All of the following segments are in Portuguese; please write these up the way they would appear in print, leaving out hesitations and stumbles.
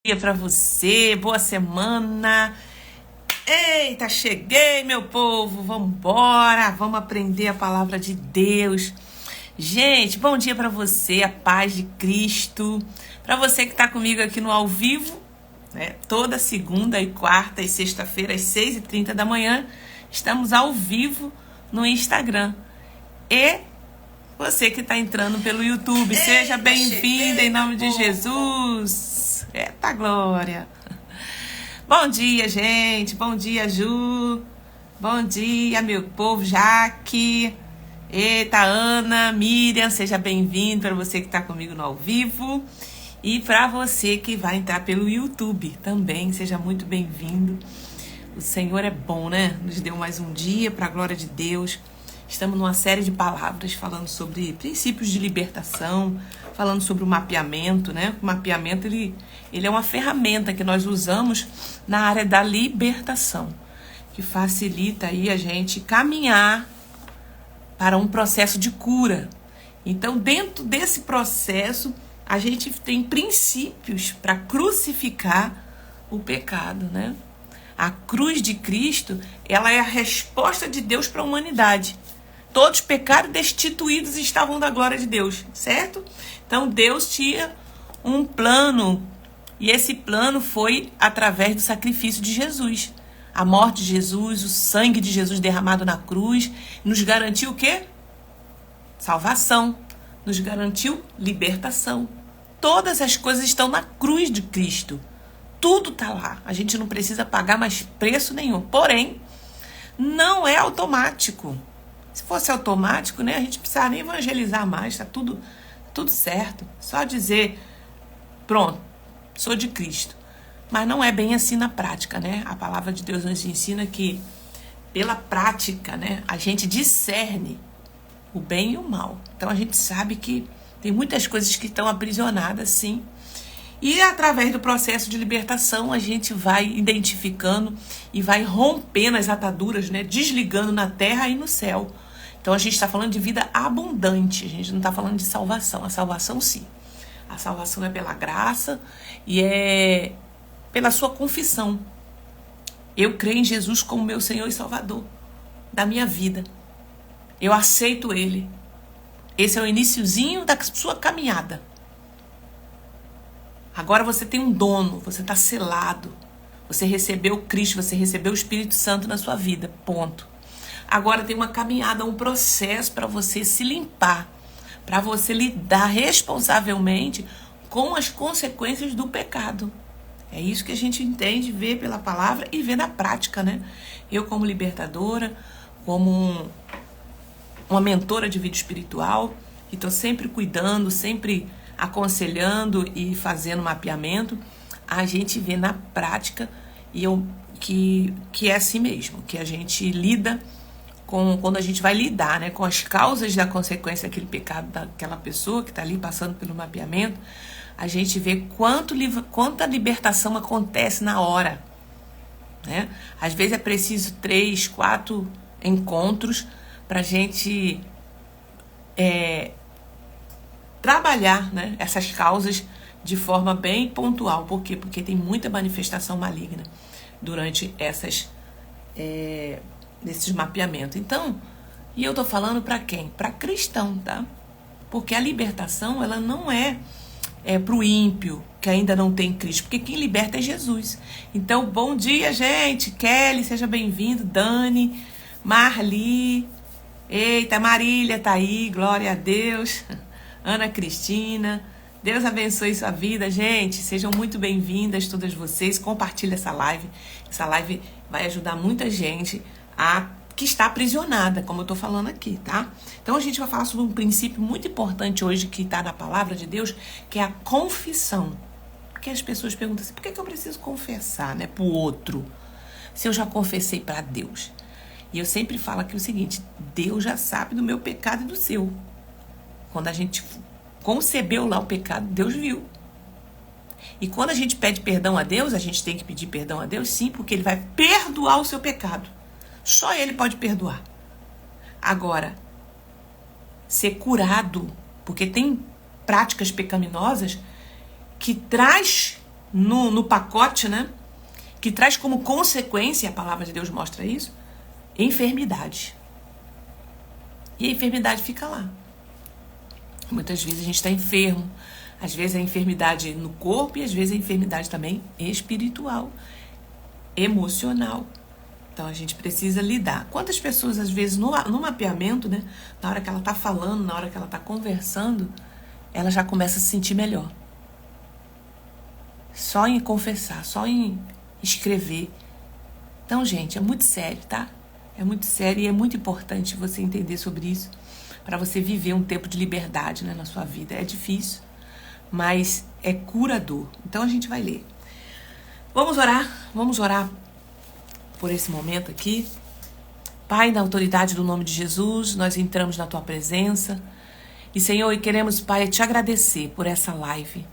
Dia para você, boa semana. Eita, cheguei, meu povo. Vamos embora, vamos aprender a palavra de Deus. Gente, bom dia para você, a paz de Cristo. Para você que está comigo aqui no ao vivo, né? Toda segunda e quarta e sexta-feira às 6h30 da manhã, estamos ao vivo no Instagram. E você que está entrando pelo YouTube, seja bem-vinda em nome de Jesus. Eita glória. Bom dia, gente. Bom dia, Ju. Bom dia, meu povo. Jaque. Eita, Ana, Miriam, seja bem-vindo para você que está comigo no ao vivo. E para você que vai entrar pelo YouTube também, seja muito bem-vindo. O Senhor é bom, né? Nos deu mais um dia para a glória de Deus. Estamos numa série de palavras falando sobre princípios de libertação, falando sobre o mapeamento, né? O mapeamento, ele é uma ferramenta que nós usamos na área da libertação, que facilita aí a gente caminhar para um processo de cura. Então, dentro desse processo, a gente tem princípios para crucificar o pecado, né? A cruz de Cristo, ela é a resposta de Deus para a humanidade. Todos pecaram e destituídos estavam da glória de Deus, certo? Então, Deus tinha um plano, e esse plano foi através do sacrifício de Jesus. A morte de Jesus, o sangue de Jesus derramado na cruz, nos garantiu o quê? Salvação. Nos garantiu libertação. Todas as coisas estão na cruz de Cristo. Tudo está lá. A gente não precisa pagar mais preço nenhum. Porém, não é automático. Se fosse automático, né, a gente não precisava nem evangelizar mais, tá tudo certo. Só dizer, pronto, sou de Cristo. Mas não é bem assim na prática, né? A palavra de Deus nos ensina que, pela prática, né, a gente discerne o bem e o mal. Então a gente sabe que tem muitas coisas que estão aprisionadas, sim. E através do processo de libertação, a gente vai identificando e vai rompendo as ataduras, né? Desligando na terra e no céu. Então a gente está falando de vida abundante, a gente não está falando de salvação. A salvação, sim. A salvação é pela graça e é pela sua confissão. Eu creio em Jesus como meu Senhor e Salvador da minha vida. Eu aceito Ele. Esse é o iniciozinho da sua caminhada. Agora você tem um dono, você está selado. Você recebeu Cristo, você recebeu o Espírito Santo na sua vida, ponto. Agora tem uma caminhada, um processo para você se limpar, para você lidar responsavelmente com as consequências do pecado. É isso que a gente entende, vê pela palavra e vê na prática, né? Eu como libertadora, como uma mentora de vida espiritual, que estou sempre cuidando, sempre aconselhando e fazendo mapeamento, a gente vê na prática que é assim mesmo, que a gente lida com, quando a gente vai lidar, né, com as causas da consequência daquele pecado daquela pessoa que está ali passando pelo mapeamento, a gente vê quanta libertação acontece na hora, né? Às vezes é preciso 3, 4 encontros para a gente trabalhar, né, essas causas de forma bem pontual. Por quê? Porque tem muita manifestação maligna durante esses mapeamentos. Então, e eu tô falando para quem? Para cristão, tá? Porque a libertação, ela não é pro ímpio, que ainda não tem Cristo, porque quem liberta é Jesus. Então, bom dia, gente. Kelly, seja bem-vindo. Dani, Marli, eita, Marília tá aí, glória a Deus. Ana Cristina, Deus abençoe sua vida, gente. Sejam muito bem-vindas todas vocês. Compartilha essa live. Essa live vai ajudar muita gente que está aprisionada, como eu estou falando aqui, tá? Então a gente vai falar sobre um princípio muito importante hoje que está na palavra de Deus, que é a confissão. Porque as pessoas perguntam assim, por que eu preciso confessar, né, pro outro, se eu já confessei para Deus? E eu sempre falo aqui o seguinte, Deus já sabe do meu pecado e do seu. Quando a gente concebeu lá o pecado, Deus viu. E quando a gente pede perdão a Deus, a gente tem que pedir perdão a Deus, sim, porque Ele vai perdoar o seu pecado. Só Ele pode perdoar. Agora, ser curado, porque tem práticas pecaminosas que traz no pacote, né? Que traz como consequência, a palavra de Deus mostra isso, enfermidade. E a enfermidade fica lá. Muitas vezes a gente está enfermo. Às vezes é enfermidade no corpo e às vezes é enfermidade também espiritual, emocional. Então a gente precisa lidar. Quantas pessoas, às vezes, no mapeamento, né? Na hora que ela está falando, na hora que ela está conversando, ela já começa a se sentir melhor. Só em confessar, só em escrever. Então, gente, é muito sério, tá? É muito sério e é muito importante você entender sobre isso para você viver um tempo de liberdade, né, na sua vida. É difícil, mas é curador. Então a gente vai ler. Vamos orar por esse momento aqui. Pai, na autoridade do nome de Jesus, nós entramos na tua presença. E, Senhor, e queremos, Pai, te agradecer por essa live,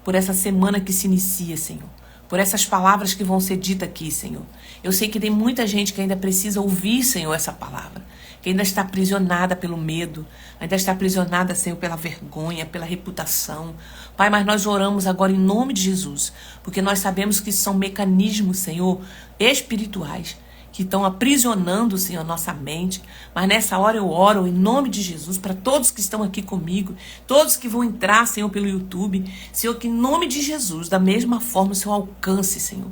por essa semana que se inicia, Senhor, por essas palavras que vão ser ditas aqui, Senhor. Eu sei que tem muita gente que ainda precisa ouvir, Senhor, essa palavra, que ainda está aprisionada pelo medo, ainda está aprisionada, Senhor, pela vergonha, pela reputação. Pai, mas nós oramos agora em nome de Jesus, porque nós sabemos que são mecanismos, Senhor, espirituais, que estão aprisionando, Senhor, nossa mente. Mas nessa hora eu oro em nome de Jesus para todos que estão aqui comigo, todos que vão entrar, Senhor, pelo YouTube. Senhor, que em nome de Jesus, da mesma forma, o Senhor alcance, Senhor.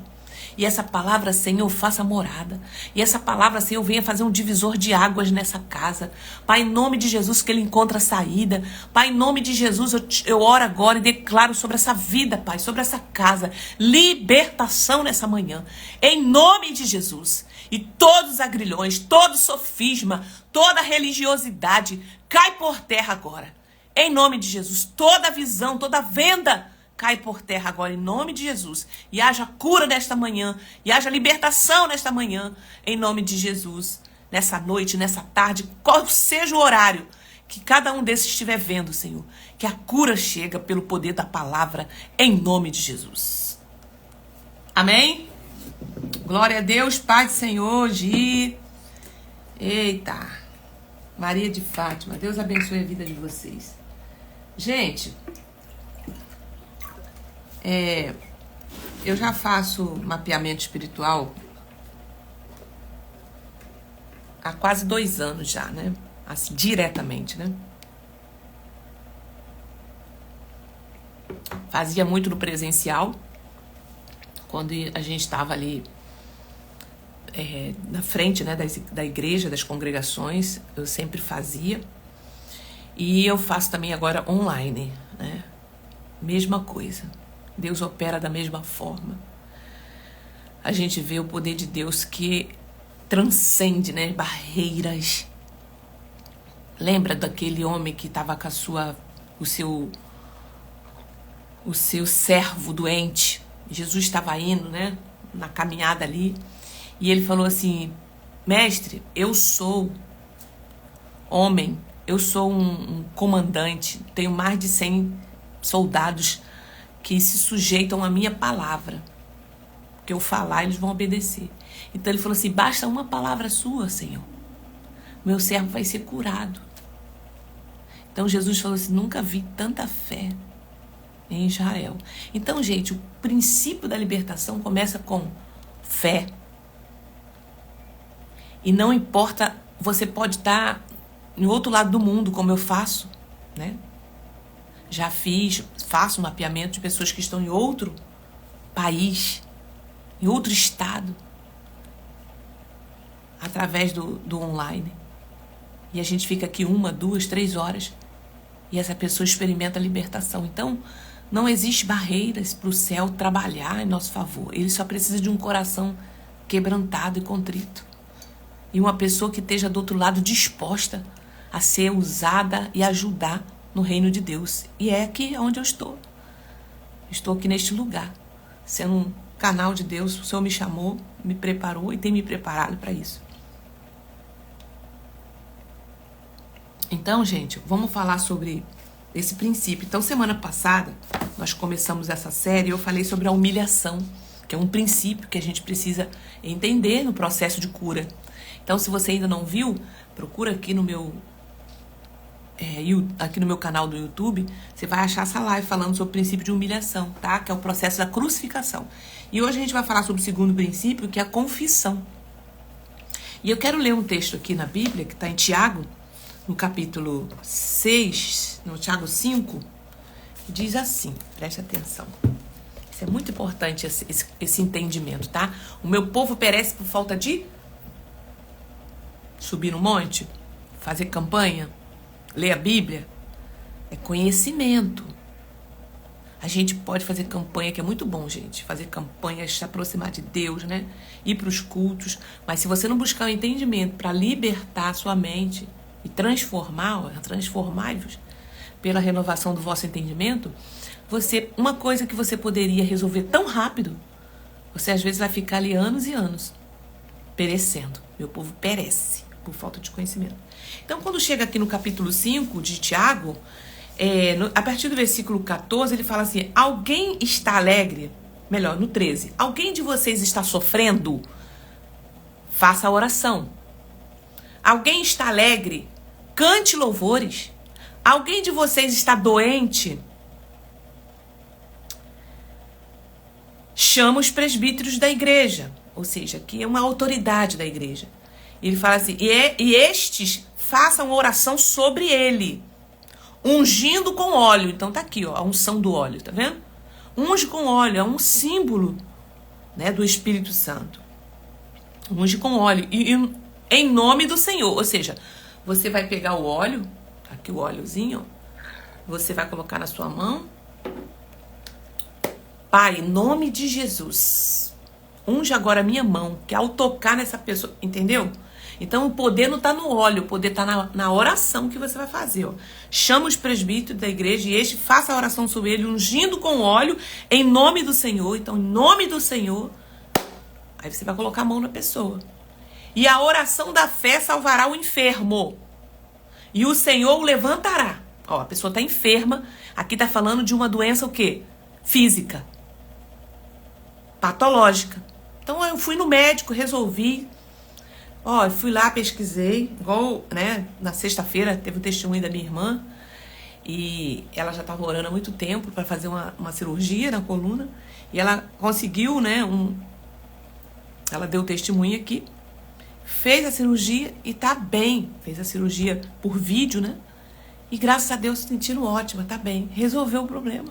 E essa palavra, Senhor, faça morada. E essa palavra, Senhor, venha fazer um divisor de águas nessa casa. Pai, em nome de Jesus, que ele encontre a saída. Pai, em nome de Jesus, eu oro agora e declaro sobre essa vida, Pai, sobre essa casa, libertação nessa manhã. Em nome de Jesus. E todos os agrilhões, todo sofisma, toda religiosidade cai por terra agora. Em nome de Jesus, toda visão, toda venda cai por terra agora em nome de Jesus. E haja cura nesta manhã, e haja libertação nesta manhã, em nome de Jesus. Nessa noite, nessa tarde, qual seja o horário que cada um desses estiver vendo, Senhor, que a cura chega pelo poder da palavra, em nome de Jesus. Amém? Glória a Deus, Pai do Senhor, Eita, Maria de Fátima, Deus abençoe a vida de vocês. Gente, eu já faço mapeamento espiritual há quase 2 anos já, né? Assim, diretamente, né? Fazia muito no presencial, quando a gente estava ali na frente, né, da igreja, das congregações, eu sempre fazia. E eu faço também agora online, né? Mesma coisa. Deus opera da mesma forma. A gente vê o poder de Deus que transcende, né, barreiras. Lembra daquele homem que estava com o seu servo doente? Jesus estava indo, né, na caminhada ali. E ele falou assim: mestre, eu sou homem, eu sou um comandante, tenho mais de 100 soldados que se sujeitam à minha palavra. Que eu falar, eles vão obedecer. Então ele falou assim: basta uma palavra sua, Senhor, meu servo vai ser curado. Então Jesus falou assim: nunca vi tanta fé em Israel. Então, gente, o princípio da libertação começa com fé. E não importa, você pode estar em outro lado do mundo, como eu faço, né? Já faço mapeamento de pessoas que estão em outro país, em outro estado, através do online. E a gente fica aqui 1, 2, 3 horas e essa pessoa experimenta a libertação. Então, não existe barreiras para o céu trabalhar em nosso favor. Ele só precisa de um coração quebrantado e contrito. E uma pessoa que esteja do outro lado disposta a ser usada e ajudar no reino de Deus. E é aqui onde eu estou. Estou aqui neste lugar, sendo um canal de Deus. O Senhor me chamou, me preparou e tem me preparado para isso. Então, gente, vamos falar sobre esse princípio. Então, semana passada, nós começamos essa série e eu falei sobre a humilhação, que é um princípio que a gente precisa entender no processo de cura. Então, se você ainda não viu, procura aqui no aqui no meu canal do YouTube, você vai achar essa live falando sobre o princípio de humilhação, tá? Que é o processo da crucificação. E hoje a gente vai falar sobre o segundo princípio, que é a confissão. E eu quero ler um texto aqui na Bíblia, que está em Tiago, no capítulo 6, no Tiago 5, que diz assim, preste atenção. Isso é muito importante, esse entendimento, tá? O meu povo perece por falta de subir no monte, fazer campanha, ler a Bíblia. É conhecimento. A gente pode fazer campanha, que é muito bom, gente. Fazer campanha, se aproximar de Deus, né? Ir para os cultos. Mas se você não buscar o entendimento para libertar a sua mente e transformai-vos pela renovação do vosso entendimento, uma coisa que você poderia resolver tão rápido, você às vezes vai ficar ali anos e anos perecendo. Meu povo perece por falta de conhecimento. Então, quando chega aqui no capítulo 5 de Tiago, a partir do versículo 14, ele fala assim: alguém está alegre? Melhor, no 13. Alguém de vocês está sofrendo? Faça a oração. Alguém está alegre? Cante louvores. Alguém de vocês está doente? Chama os presbíteros da igreja. Ou seja, aqui é uma autoridade da igreja. Ele fala assim: e estes façam oração sobre ele, ungindo com óleo. Então tá aqui, ó, a unção do óleo, tá vendo? Unge com óleo, é um símbolo, né, do Espírito Santo. Unge com óleo, e em nome do Senhor. Ou seja, você vai pegar o óleo, tá aqui o óleozinho, você vai colocar na sua mão. Pai, em nome de Jesus, unge agora a minha mão, que ao tocar nessa pessoa, entendeu? Então o poder não está no óleo, o poder está na oração que você vai fazer. Ó. Chama os presbíteros da igreja e este faça a oração sobre ele, ungindo com óleo, em nome do Senhor. Então, em nome do Senhor, aí você vai colocar a mão na pessoa. E a oração da fé salvará o enfermo, e o Senhor o levantará. Ó, a pessoa está enferma, aqui está falando de uma doença o quê? Física, patológica. Então eu fui no médico, resolvi. Ó, fui lá, pesquisei, igual, né, na sexta-feira teve o testemunho da minha irmã, e ela já estava orando há muito tempo para fazer uma cirurgia na coluna, e ela conseguiu, né, ela deu testemunho aqui, fez a cirurgia e tá bem, fez a cirurgia por vídeo, né, e graças a Deus se sentindo ótima, tá bem, resolveu o problema,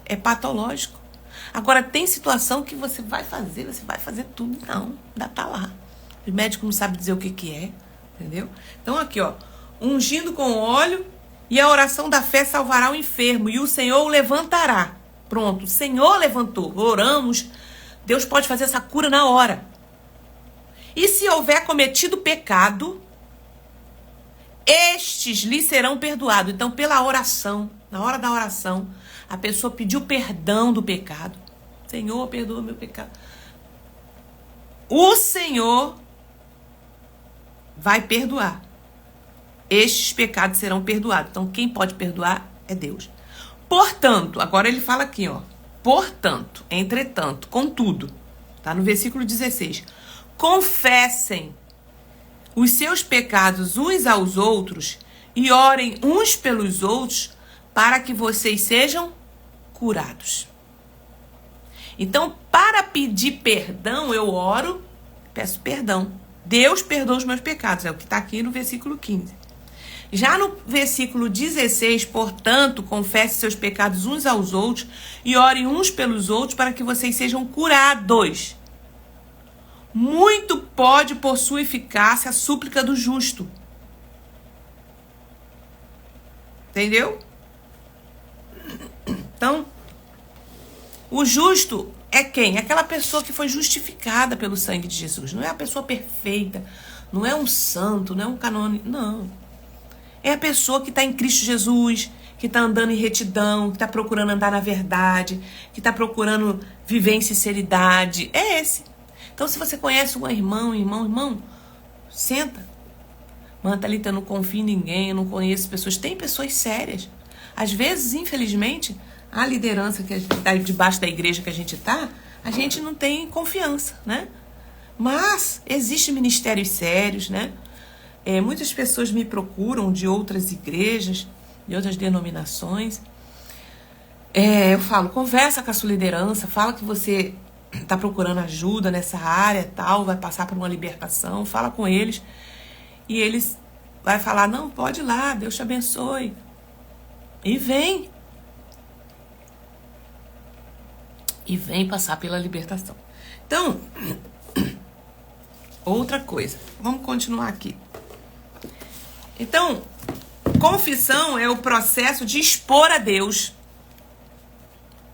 é patológico. Agora tem situação que você vai fazer tudo, não, ainda tá lá. O médico não sabe dizer o que é, entendeu? Então aqui, ó, ungindo com óleo, e a oração da fé salvará o enfermo, e o Senhor o levantará. Pronto, o Senhor levantou, oramos, Deus pode fazer essa cura na hora. E se houver cometido pecado, estes lhe serão perdoados. Então, pela oração, na hora da oração, a pessoa pediu perdão do pecado. Senhor, perdoa meu pecado. O Senhor vai perdoar. Estes pecados serão perdoados. Então, quem pode perdoar é Deus. Portanto, agora ele fala aqui, ó. Portanto, entretanto, contudo, tá no versículo 16. Confessem os seus pecados uns aos outros e orem uns pelos outros para que vocês sejam curados. Então, para pedir perdão, eu oro, peço perdão. Deus perdoa os meus pecados, é o que está aqui no versículo 15. Já no versículo 16, portanto, confesse seus pecados uns aos outros e orem uns pelos outros para que vocês sejam curados. Muito pode por sua eficácia a súplica do justo. Entendeu? Então, o justo é quem? É aquela pessoa que foi justificada pelo sangue de Jesus. Não é a pessoa perfeita, não é um santo, não é um canônico, não. É a pessoa que está em Cristo Jesus, que está andando em retidão, que está procurando andar na verdade, que está procurando viver em sinceridade. É esse. Então, se você conhece um irmão, senta. Mano, Thalita, eu não confio em ninguém, eu não conheço pessoas. Tem pessoas sérias. Às vezes, infelizmente, a liderança que está debaixo da igreja que a gente não tem confiança, né? Mas existem ministérios sérios, né? Muitas pessoas me procuram de outras igrejas, de outras denominações. Eu falo, conversa com a sua liderança, fala que você está procurando ajuda nessa área, tal, vai passar por uma libertação, fala com eles. E eles vai falar, não, pode ir lá, Deus te abençoe. E vem. E vem passar pela libertação. Então, outra coisa. Vamos continuar aqui. Então, confissão é o processo de expor a Deus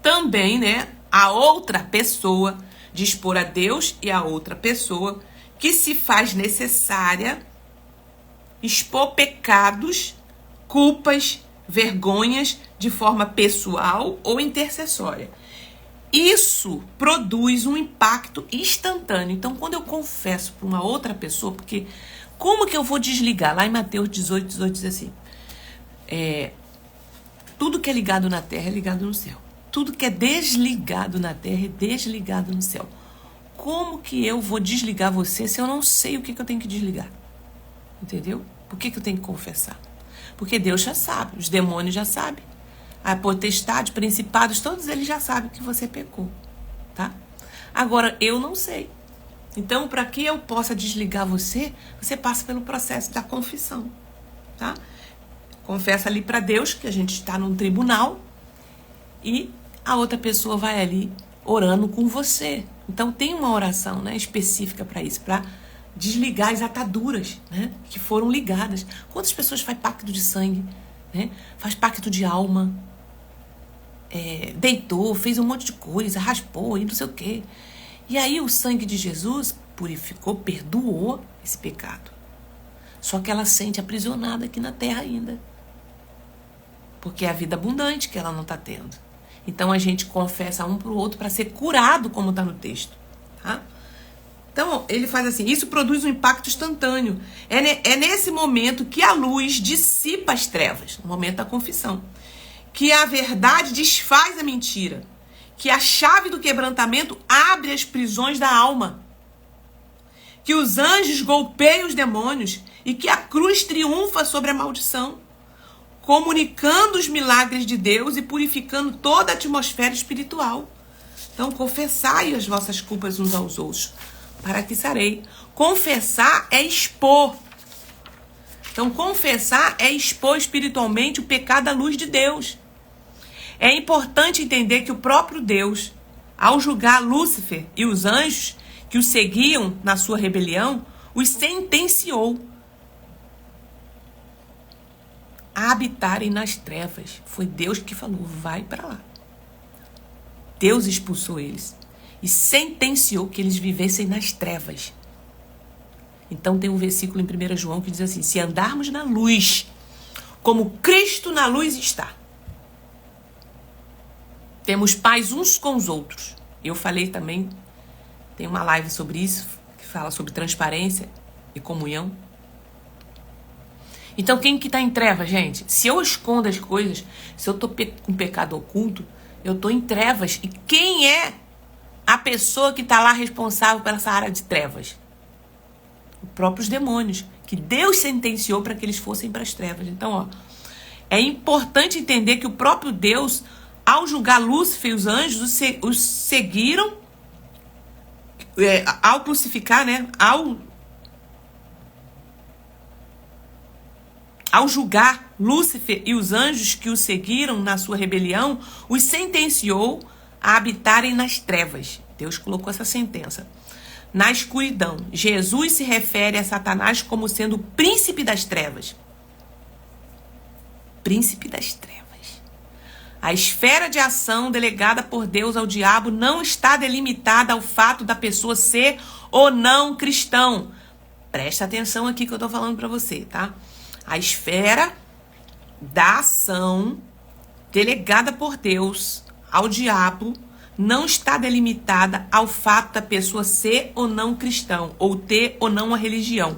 também, né, a outra pessoa, de expor a Deus e a outra pessoa, que se faz necessária expor pecados, culpas, vergonhas de forma pessoal ou intercessória. Isso produz um impacto instantâneo. Então, quando eu confesso para uma outra pessoa, porque como que eu vou desligar? Lá em Mateus 18 diz assim, tudo que é ligado na terra é ligado no céu. Tudo que é desligado na terra é desligado no céu. Como que eu vou desligar você se eu não sei o que eu tenho que desligar? Entendeu? Por que eu tenho que confessar? Porque Deus já sabe, os demônios já sabem. A potestade, principados, todos eles já sabem que você pecou, tá? Agora, eu não sei. Então, para que eu possa desligar você, você passa pelo processo da confissão, tá? Confessa ali para Deus que a gente está num tribunal e a outra pessoa vai ali orando com você. Então, tem uma oração, né, específica para isso, para desligar as ataduras, né, que foram ligadas. Quantas pessoas faz pacto de sangue, né? Faz pacto de alma, deitou, fez um monte de coisa, raspou e não sei o quê. E aí o sangue de Jesus purificou, perdoou esse pecado. Só que ela sente aprisionada aqui na terra ainda. Porque é a vida abundante que ela não está tendo. Então a gente confessa um para o outro para ser curado, como está no texto, tá? Então, ele faz assim, isso produz um impacto instantâneo. É nesse momento que a luz dissipa as trevas, no momento da confissão. Que a verdade desfaz a mentira. Que a chave do quebrantamento abre as prisões da alma. Que os anjos golpeiam os demônios e que a cruz triunfa sobre a maldição. Comunicando os milagres de Deus e purificando toda a atmosfera espiritual. Então, confessai as vossas culpas uns aos outros, para que sarei. Confessar é expor. Então, confessar é expor espiritualmente o pecado à luz de Deus. É importante entender que o próprio Deus, ao julgar Lúcifer e os anjos que o seguiam na sua rebelião, os sentenciou a habitarem nas trevas. Foi Deus que falou, vai para lá. Deus expulsou eles e sentenciou que eles vivessem nas trevas. Então tem um versículo em 1 João que diz assim, se andarmos na luz, como Cristo na luz está, temos paz uns com os outros. Eu falei também, tem uma live sobre isso, que fala sobre transparência e comunhão. Então quem que está em trevas, gente? Se eu escondo as coisas, se eu estou com pecado oculto, eu estou em trevas. E quem é a pessoa que está lá responsável pela essa área de trevas? Os próprios demônios, que Deus sentenciou para que eles fossem para as trevas. Então, é importante entender que o próprio Deus, ao julgar Lúcifer e os anjos, os seguiram, ao crucificar, né? Ao julgar Lúcifer e os anjos que o seguiram na sua rebelião, os sentenciou a habitarem nas trevas. Deus colocou essa sentença. Na escuridão. Jesus se refere a Satanás como sendo o príncipe das trevas. Príncipe das trevas. A esfera de ação delegada por Deus ao diabo não está delimitada ao fato da pessoa ser ou não cristão. Presta atenção aqui que eu tô falando para você, tá? A esfera da ação delegada por Deus ao diabo não está delimitada ao fato da pessoa ser ou não cristão, ou ter ou não uma religião,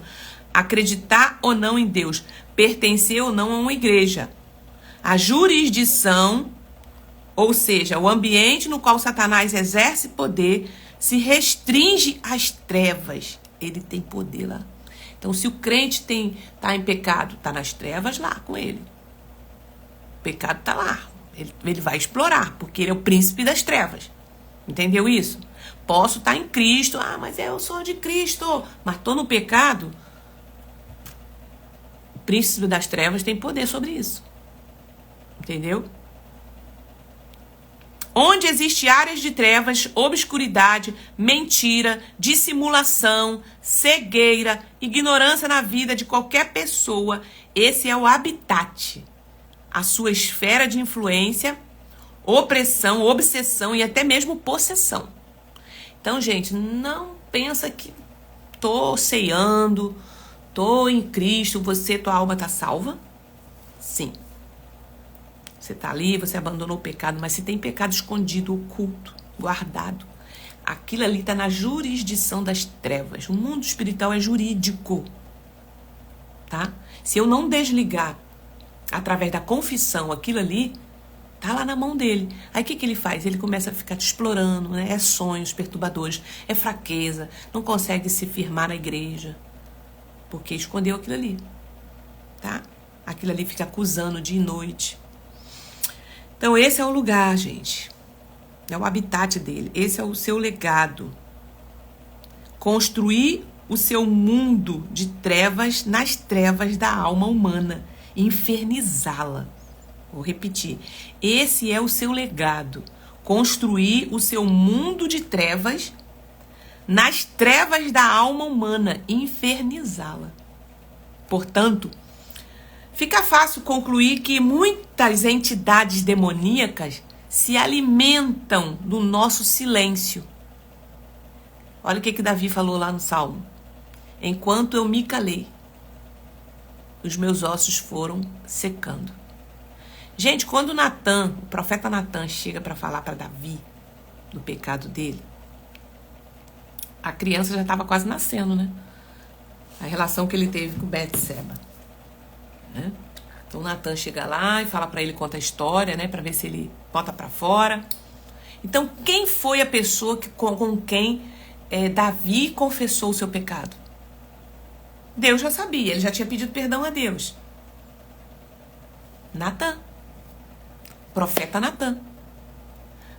acreditar ou não em Deus, pertencer ou não a uma igreja. A jurisdição, ou seja, o ambiente no qual Satanás exerce poder, se restringe às trevas. Ele tem poder lá. Então, se o crente tá em pecado, tá nas trevas, lá com ele. O pecado tá lá. Ele vai explorar, porque ele é o príncipe das trevas. Entendeu isso? Posso estar em Cristo. Ah, mas eu sou de Cristo. Mas tô no pecado. O príncipe das trevas tem poder sobre isso. Entendeu? Onde existe áreas de trevas, obscuridade, mentira, dissimulação, cegueira, ignorância na vida de qualquer pessoa, esse é o habitat. A sua esfera de influência, opressão, obsessão e até mesmo possessão. Então, gente, não pensa que tô ceando, tô em Cristo, tua alma tá salva? Sim. Você tá ali, você abandonou o pecado, mas se tem pecado escondido, oculto, guardado, aquilo ali tá na jurisdição das trevas. O mundo espiritual é jurídico, tá? Se eu não desligar através da confissão aquilo ali, tá lá na mão dele. Aí o que ele faz? Ele começa a ficar te explorando, né? É sonhos perturbadores, é fraqueza, não consegue se firmar na igreja, porque escondeu aquilo ali, tá? Aquilo ali fica acusando dia e noite. Então esse é o lugar, gente. É o habitat dele. Esse é o seu legado. Construir o seu mundo de trevas nas trevas da alma humana. Infernizá-la. Vou repetir. Esse é o seu legado. Construir o seu mundo de trevas nas trevas da alma humana. Infernizá-la. Portanto, fica fácil concluir que muitas entidades demoníacas se alimentam do nosso silêncio. Olha o que Davi falou lá no Salmo. Enquanto eu me calei, os meus ossos foram secando. Gente, quando o profeta Natan chega para falar para Davi do pecado dele, a criança já estava quase nascendo, né? A relação que ele teve com Betseba. Né? Então Natan chega lá e fala para ele, conta a história, né, para ver se ele bota para fora. Então quem foi a pessoa com quem Davi confessou o seu pecado? Deus já sabia, ele já tinha pedido perdão a Deus. Natan, profeta Natan.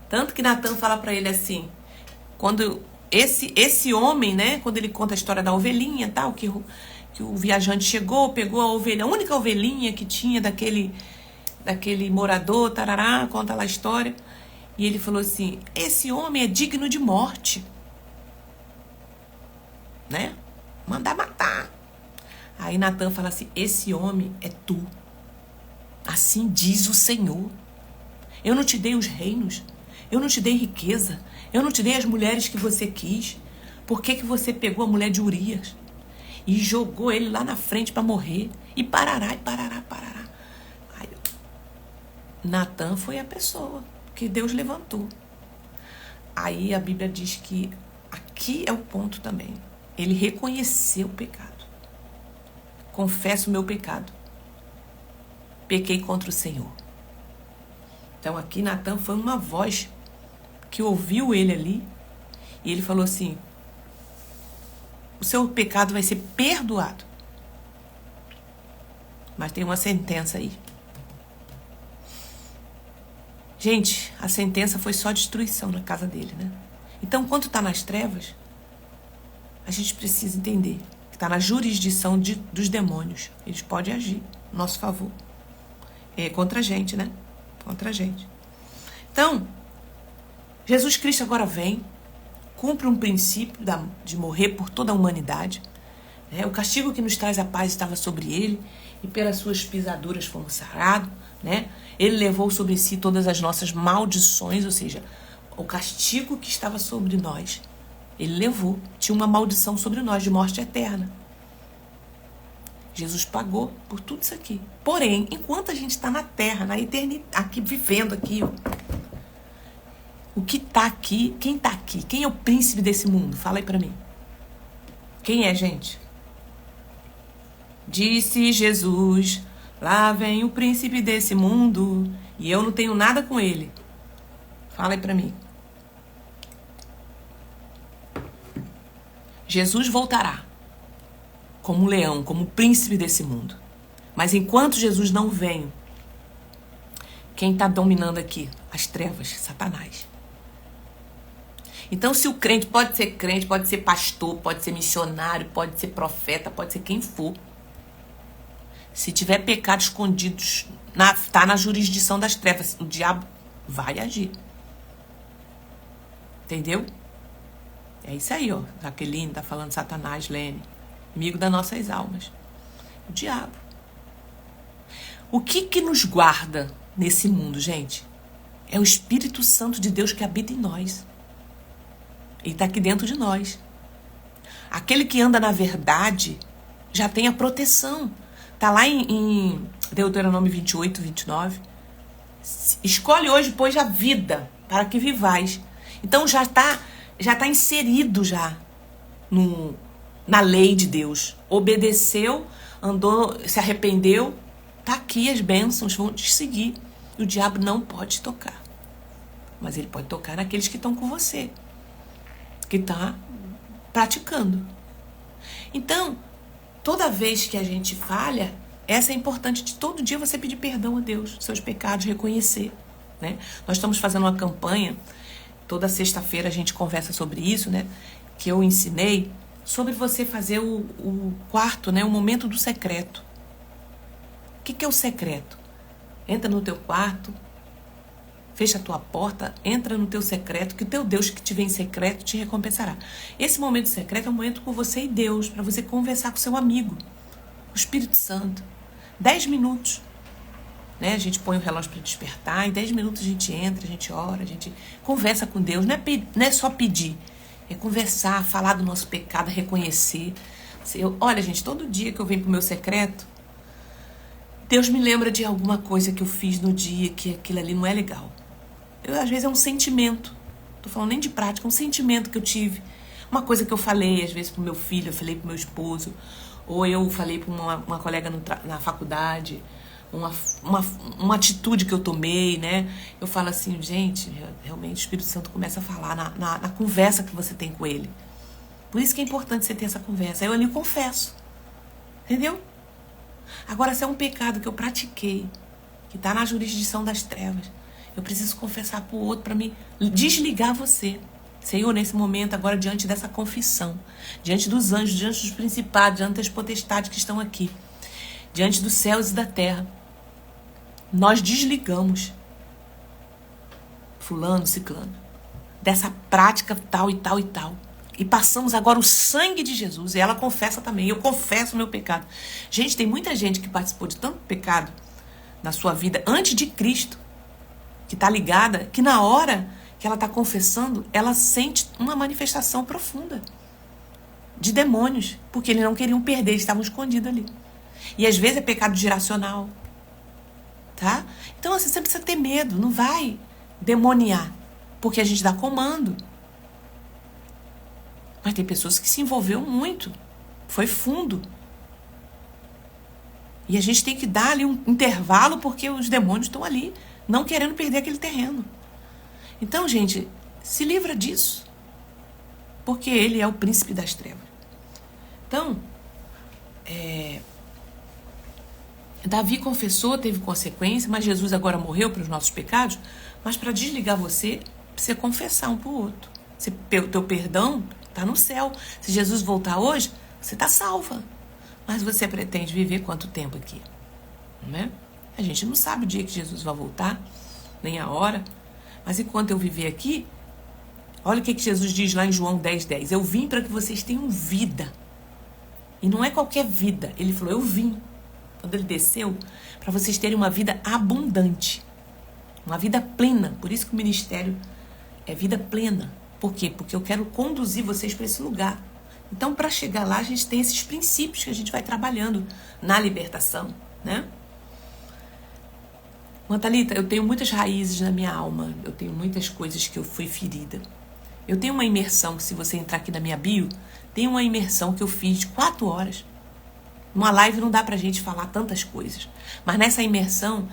Tanto que Natan fala para ele assim, quando esse homem, né, quando ele conta a história da ovelhinha, tal, que o viajante chegou, pegou a ovelha, a única ovelhinha que tinha daquele morador, tarará, conta lá a história. E ele falou assim, esse homem é digno de morte. Né? Mandar matar. Aí Natan fala assim, esse homem é tu. Assim diz o Senhor. Eu não te dei os reinos, eu não te dei riqueza, eu não te dei as mulheres que você quis. Por que você pegou a mulher de Urias e jogou ele lá na frente para morrer? E parará. Aí, Natan foi a pessoa que Deus levantou. Aí a Bíblia diz que aqui é o ponto também. Ele reconheceu o pecado. Confesso o meu pecado. Pequei contra o Senhor. Então aqui Natan foi uma voz que ouviu ele ali. E ele falou assim, o seu pecado vai ser perdoado. Mas tem uma sentença aí. Gente, a sentença foi só destruição na casa dele, né? Então, quando está nas trevas, a gente precisa entender que está na jurisdição dos demônios. Eles podem agir a nosso favor. Contra a gente, né? Contra a gente. Então, Jesus Cristo agora vem, cumpre um princípio de morrer por toda a humanidade. O castigo que nos traz a paz estava sobre ele, e pelas suas pisaduras fomos sarados, né? Ele levou sobre si todas as nossas maldições, ou seja, o castigo que estava sobre nós, ele levou. Tinha uma maldição sobre nós de morte eterna. Jesus pagou por tudo isso aqui. Porém, enquanto a gente está na terra, na eternidade, aqui vivendo aqui, ó, o que está aqui, quem está aqui? Quem é o príncipe desse mundo? Fala aí para mim. Quem é, gente? Disse Jesus, lá vem o príncipe desse mundo e eu não tenho nada com ele. Fala aí pra mim. Jesus voltará. como um leão, como um príncipe desse mundo. Mas enquanto Jesus não vem, quem está dominando aqui? As trevas, Satanás. Então, se o crente, pode ser pastor, pode ser missionário, pode ser profeta, pode ser quem for. Se tiver pecado escondido, está na jurisdição das trevas, o diabo vai agir. Entendeu? É isso aí, ó. Jaqueline tá falando Satanás, Lene. Amigo das nossas almas. O diabo. O que nos guarda nesse mundo, gente? É o Espírito Santo de Deus que habita em nós. Ele está aqui dentro de nós. Aquele que anda na verdade já tem a proteção. Está lá em Deuteronômio 28, 29. Escolhe hoje, pois, a vida para que vivais. Então já está inserido já na lei de Deus. Obedeceu, andou, se arrependeu. Está aqui as bênçãos, vão te seguir. E o diabo não pode tocar. Mas ele pode tocar naqueles que estão com você. Que está praticando. Então, toda vez que a gente falha, essa é importante de todo dia você pedir perdão a Deus, seus pecados, reconhecer. Né? Nós estamos fazendo uma campanha, toda sexta-feira a gente conversa sobre isso, né? Que eu ensinei, sobre você fazer o quarto, né? O momento do secreto. O que é o secreto? Entra no teu quarto, fecha a tua porta, entra no teu secreto, que o teu Deus que te vê em secreto te recompensará. Esse momento secreto é um momento com você e Deus, para você conversar com seu amigo, o Espírito Santo. 10 minutos. Né? A gente põe o relógio para despertar, em 10 minutos a gente entra, a gente ora, a gente conversa com Deus. Não é só pedir, é conversar, falar do nosso pecado, reconhecer. Olha, gente, todo dia que eu venho pro meu secreto, Deus me lembra de alguma coisa que eu fiz no dia que aquilo ali não é legal. Às vezes é um sentimento. Tô falando nem de prática, é um sentimento que eu tive. Uma coisa que eu falei, às vezes, pro meu filho, eu falei pro meu esposo, ou eu falei pra uma colega na faculdade, uma atitude que eu tomei, né? Eu falo assim, gente, realmente o Espírito Santo começa a falar na conversa que você tem com ele. Por isso que é importante você ter essa conversa. Eu ali confesso. Entendeu? Agora, se é um pecado que eu pratiquei, que está na jurisdição das trevas, eu preciso confessar para o outro para me desligar você. Senhor, nesse momento, agora, diante dessa confissão, diante dos anjos, diante dos principados, diante das potestades que estão aqui, diante dos céus e da terra, nós desligamos fulano, ciclano, dessa prática tal e tal e tal. E passamos agora o sangue de Jesus. E ela confessa também. Eu confesso o meu pecado. Gente, tem muita gente que participou de tanto pecado na sua vida antes de Cristo, que está ligada, que na hora que ela está confessando, ela sente uma manifestação profunda de demônios, porque eles não queriam perder, eles estavam escondidos ali. E às vezes é pecado geracional. Tá? Então assim, você precisa ter medo, não vai demoniar, porque a gente dá comando. Mas tem pessoas que se envolveu muito. Foi fundo. E a gente tem que dar ali um intervalo porque os demônios estão ali, não querendo perder aquele terreno. Então, gente, se livra disso. Porque ele é o príncipe das trevas. Então, Davi confessou, teve consequência, mas Jesus agora morreu para os nossos pecados. Mas para desligar você, precisa confessar um para o outro. O teu perdão está no céu. Se Jesus voltar hoje, você está salva. Mas você pretende viver quanto tempo aqui? Né? A gente não sabe o dia que Jesus vai voltar, nem a hora. Mas enquanto eu viver aqui, olha o que Jesus diz lá em João 10:10. Eu vim para que vocês tenham vida. E não é qualquer vida. Ele falou, eu vim. Quando ele desceu, para vocês terem uma vida abundante. Uma vida plena. Por isso que o ministério é vida plena. Por quê? Porque eu quero conduzir vocês para esse lugar. Então, para chegar lá, a gente tem esses princípios que a gente vai trabalhando na libertação, né? Thalita, eu tenho muitas raízes na minha alma. Eu tenho muitas coisas que eu fui ferida. Eu tenho uma imersão, se você entrar aqui na minha bio, tem uma imersão que eu fiz de 4 horas. Numa live não dá pra gente falar tantas coisas. Mas nessa imersão,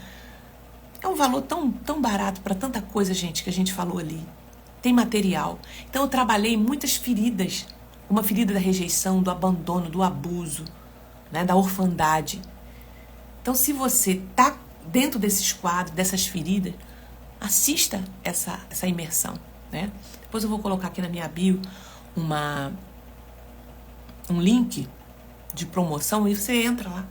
é um valor tão barato para tanta coisa, gente, que a gente falou ali. Tem material. Então eu trabalhei muitas feridas. Uma ferida da rejeição, do abandono, do abuso, né, da orfandade. Então, se você está dentro desses quadros, dessas feridas, assista essa imersão, né? Depois eu vou colocar aqui na minha bio um link de promoção e você entra lá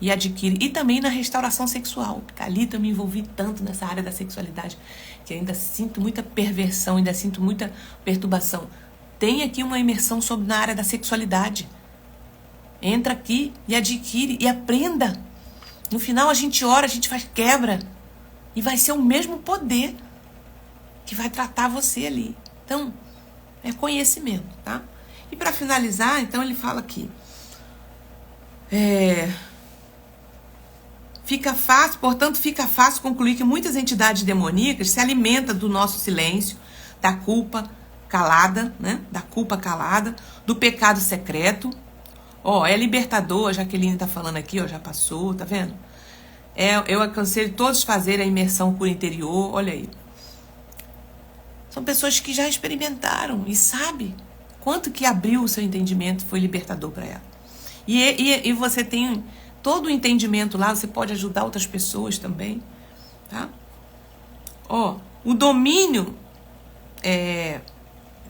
e adquire. E também na restauração sexual. Ali eu me envolvi tanto nessa área da sexualidade que ainda sinto muita perversão, ainda sinto muita perturbação. Tem aqui uma imersão na área da sexualidade. Entra aqui e adquire e aprenda. No final a gente ora, a gente faz quebra. E vai ser o mesmo poder que vai tratar você ali. Então, é conhecimento, tá? E para finalizar, então ele fala aqui. Portanto, fica fácil concluir que muitas entidades demoníacas se alimentam do nosso silêncio, da culpa calada, né? Da culpa calada, do pecado secreto. É libertador, a Jaqueline tá falando aqui, já passou, tá vendo? Eu aconselho todos fazerem a imersão por interior, olha aí. São pessoas que já experimentaram e sabem quanto que abriu o seu entendimento, foi libertador para ela. E você tem todo o entendimento lá, você pode ajudar outras pessoas também, tá? O domínio,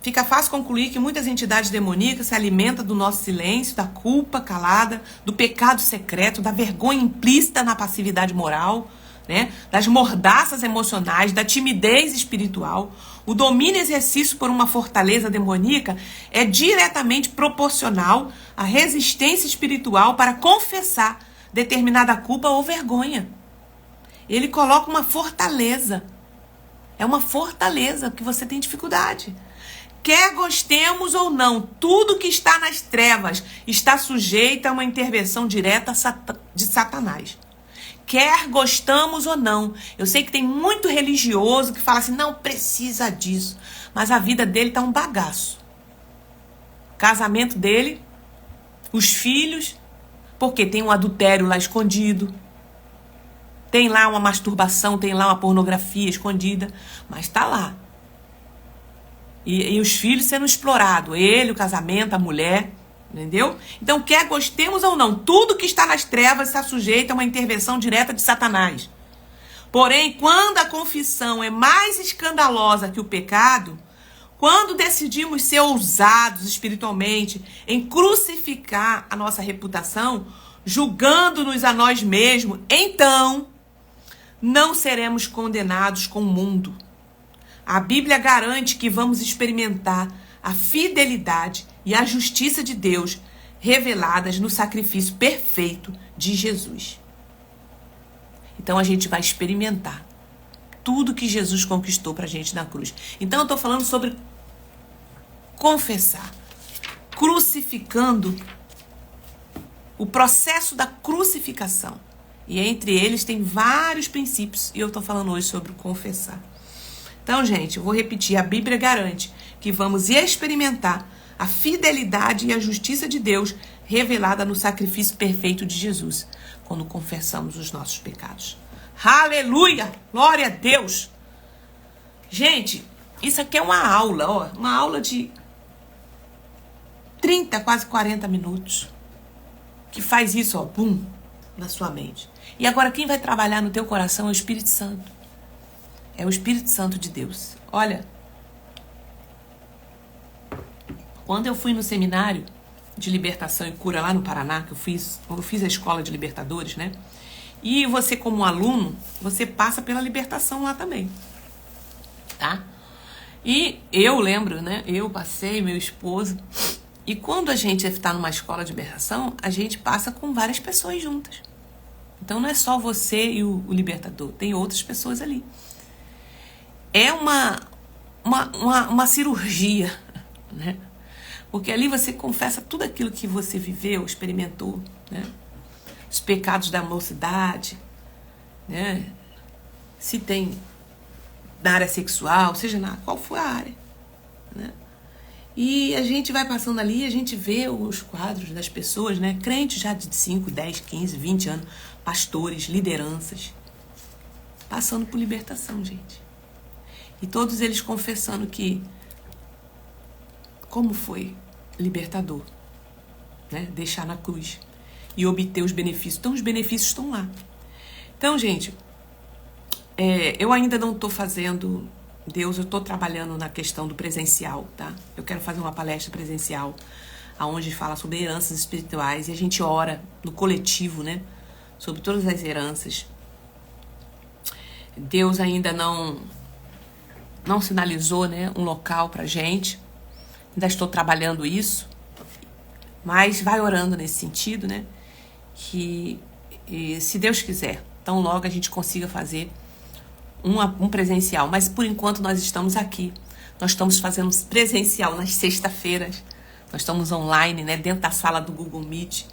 fica fácil concluir que muitas entidades demoníacas se alimentam do nosso silêncio, da culpa calada, do pecado secreto, da vergonha implícita na passividade moral, né? Das mordaças emocionais, da timidez espiritual. O domínio exercido por uma fortaleza demoníaca é diretamente proporcional à resistência espiritual para confessar determinada culpa ou vergonha. Ele coloca uma fortaleza. É uma fortaleza que você tem dificuldade. Quer gostemos ou não, tudo que está nas trevas está sujeito a uma intervenção direta de Satanás. Quer gostamos ou não. Eu sei que tem muito religioso que fala assim, não precisa disso. Mas a vida dele está um bagaço. O casamento dele, os filhos, porque tem um adultério lá escondido. Tem lá uma masturbação, tem lá uma pornografia escondida. Mas está lá. E os filhos sendo explorados. Ele, o casamento, a mulher. Entendeu? Então, quer gostemos ou não, tudo que está nas trevas está sujeito a uma intervenção direta de Satanás. Porém, quando a confissão é mais escandalosa que o pecado, quando decidimos ser ousados espiritualmente em crucificar a nossa reputação, julgando-nos a nós mesmos, então não seremos condenados com o mundo. A Bíblia garante que vamos experimentar a fidelidade e a justiça de Deus reveladas no sacrifício perfeito de Jesus. Então a gente vai experimentar tudo que Jesus conquistou pra gente na cruz. Então eu tô falando sobre confessar, crucificando, o processo da crucificação. E entre eles tem vários princípios e eu tô falando hoje sobre confessar. Então, gente, eu vou repetir, a Bíblia garante que vamos experimentar a fidelidade e a justiça de Deus revelada no sacrifício perfeito de Jesus, quando confessamos os nossos pecados. Aleluia! Glória a Deus! Gente, isso aqui é uma aula, uma aula de 30, quase 40 minutos, que faz isso, bum, na sua mente. E agora quem vai trabalhar no teu coração é o Espírito Santo. É o Espírito Santo de Deus. Olha, quando eu fui no seminário de libertação e cura lá no Paraná, que eu fiz a escola de libertadores, né? E você como aluno, você passa pela libertação lá também, tá? E eu lembro, né? Eu passei, meu esposo. E quando a gente está numa escola de libertação, a gente passa com várias pessoas juntas. Então não é só você e o libertador, tem outras pessoas ali. É uma cirurgia, né? Porque ali você confessa tudo aquilo que você viveu, experimentou, né? Os pecados da mocidade, né? Se tem na área sexual, seja qual for a área, né? E a gente vai passando ali, a gente vê os quadros das pessoas, né? Crentes já de 5, 10, 15, 20 anos, pastores, lideranças, passando por libertação, gente. E todos eles confessando que como foi libertador, né? Deixar na cruz. e obter os benefícios. Então, os benefícios estão lá. Então, gente, eu ainda não estou fazendo, eu estou trabalhando na questão do presencial, tá? Eu quero fazer uma palestra presencial, onde fala sobre heranças espirituais, e a gente ora no coletivo, né? Sobre todas as heranças. Deus ainda não sinalizou, né, um local pra gente. Ainda estou trabalhando isso, mas vai orando nesse sentido, né? Que se Deus quiser, tão logo a gente consiga fazer um presencial. Mas por enquanto nós estamos aqui. Nós estamos fazendo presencial nas sextas-feiras. Nós estamos online, né? Dentro da sala do Google Meet.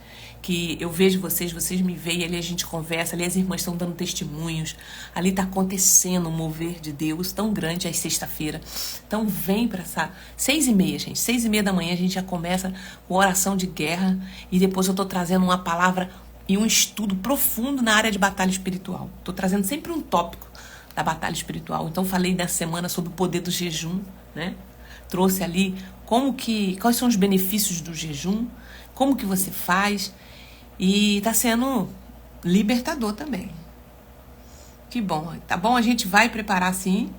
Que eu vejo vocês me veem, ali a gente conversa, ali as irmãs estão dando testemunhos. Ali está acontecendo um mover de Deus tão grande às sexta-feira. Então vem para essa 6h30, gente. 6h30 da manhã a gente já começa com oração de guerra. E depois eu estou trazendo uma palavra e um estudo profundo na área de batalha espiritual. Estou trazendo sempre um tópico da batalha espiritual. Então falei nessa semana sobre o poder do jejum, né? Trouxe ali quais são os benefícios do jejum, como que você faz, e está sendo libertador também. Que bom, tá bom? A gente vai preparar sim,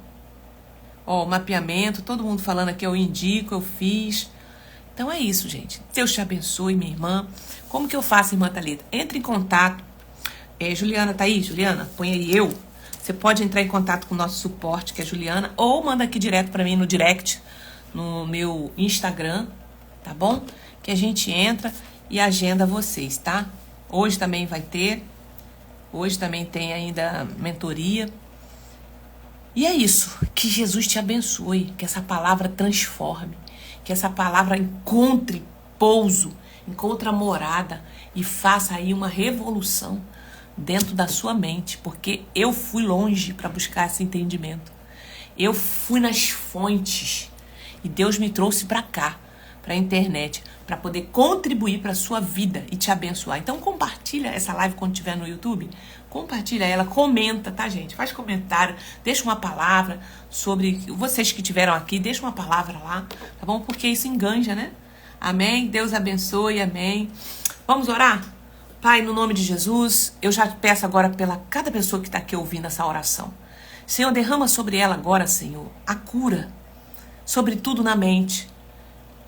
o mapeamento, todo mundo falando aqui, eu indico, eu fiz. Então é isso, gente. Deus te abençoe, minha irmã. Como que eu faço, irmã Thalita? Entre em contato. Juliana, tá aí? Juliana, põe aí eu. Você pode entrar em contato com o nosso suporte, que é a Juliana, ou manda aqui direto para mim no direct, no meu Instagram, tá bom? Que a gente entra e agenda vocês, tá? Hoje também vai ter. Hoje também tem ainda mentoria. E é isso. Que Jesus te abençoe. Que essa palavra transforme. Que essa palavra encontre pouso, encontre morada e faça aí uma revolução dentro da sua mente. Porque eu fui longe para buscar esse entendimento. Eu fui nas fontes. E Deus me trouxe para cá, para a internet, para poder contribuir para a sua vida e te abençoar. Então compartilha essa live quando estiver no YouTube. Compartilha ela, comenta, tá, gente? Faz comentário, deixa uma palavra sobre vocês que estiveram aqui, deixa uma palavra lá, tá bom? Porque isso enganja, né? Amém? Deus abençoe, amém. Vamos orar? Pai, no nome de Jesus, eu já peço agora pela cada pessoa que está aqui ouvindo essa oração. Senhor, derrama sobre ela agora, Senhor, a cura, sobretudo na mente.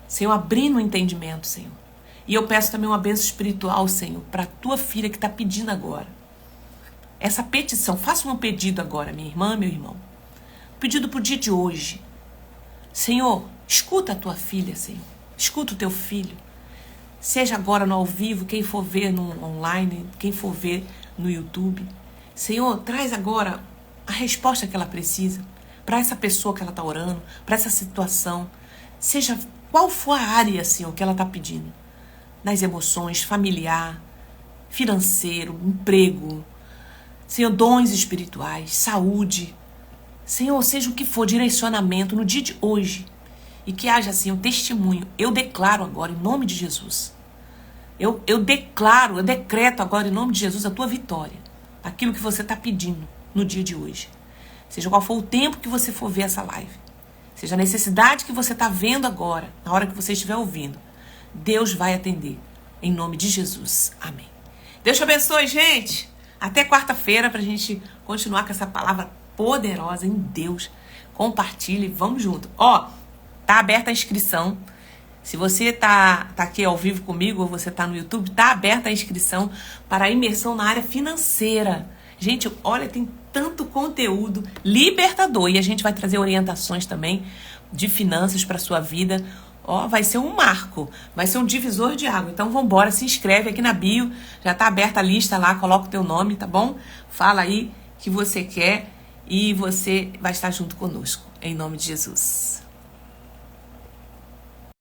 Senhor, abrindo o entendimento, Senhor. E eu peço também uma bênção espiritual, Senhor, para a tua filha que está pedindo agora. Essa petição, faça um pedido agora, minha irmã, meu irmão. Pedido para o dia de hoje. Senhor, escuta a tua filha, Senhor. Escuta o teu filho. Seja agora no ao vivo, quem for ver no online, quem for ver no YouTube. Senhor, traz agora a resposta que ela precisa para essa pessoa que ela está orando, para essa situação. Seja qual for a área, Senhor, que ela está pedindo. Nas emoções, familiar, financeiro, emprego. Senhor, dons espirituais, saúde. Senhor, seja o que for, direcionamento no dia de hoje. E que haja, assim, um testemunho. Eu declaro agora, em nome de Jesus. Eu decreto agora, em nome de Jesus, a tua vitória. Aquilo que você está pedindo no dia de hoje. Seja qual for o tempo que você for ver essa live. Seja a necessidade que você está vendo agora, na hora que você estiver ouvindo. Deus vai atender. Em nome de Jesus. Amém. Deus te abençoe, gente. Até quarta-feira para a gente continuar com essa palavra poderosa em Deus. Compartilhe, vamos junto. Tá aberta a inscrição. Se você tá aqui ao vivo comigo ou você tá no YouTube, tá aberta a inscrição para a imersão na área financeira. Gente, olha, tem tanto conteúdo libertador e a gente vai trazer orientações também de finanças para sua vida. Vai ser um marco, vai ser um divisor de água. Então vambora, se inscreve aqui na bio, já tá aberta a lista lá, coloca o teu nome, tá bom? Fala aí que você quer e você vai estar junto conosco, em nome de Jesus.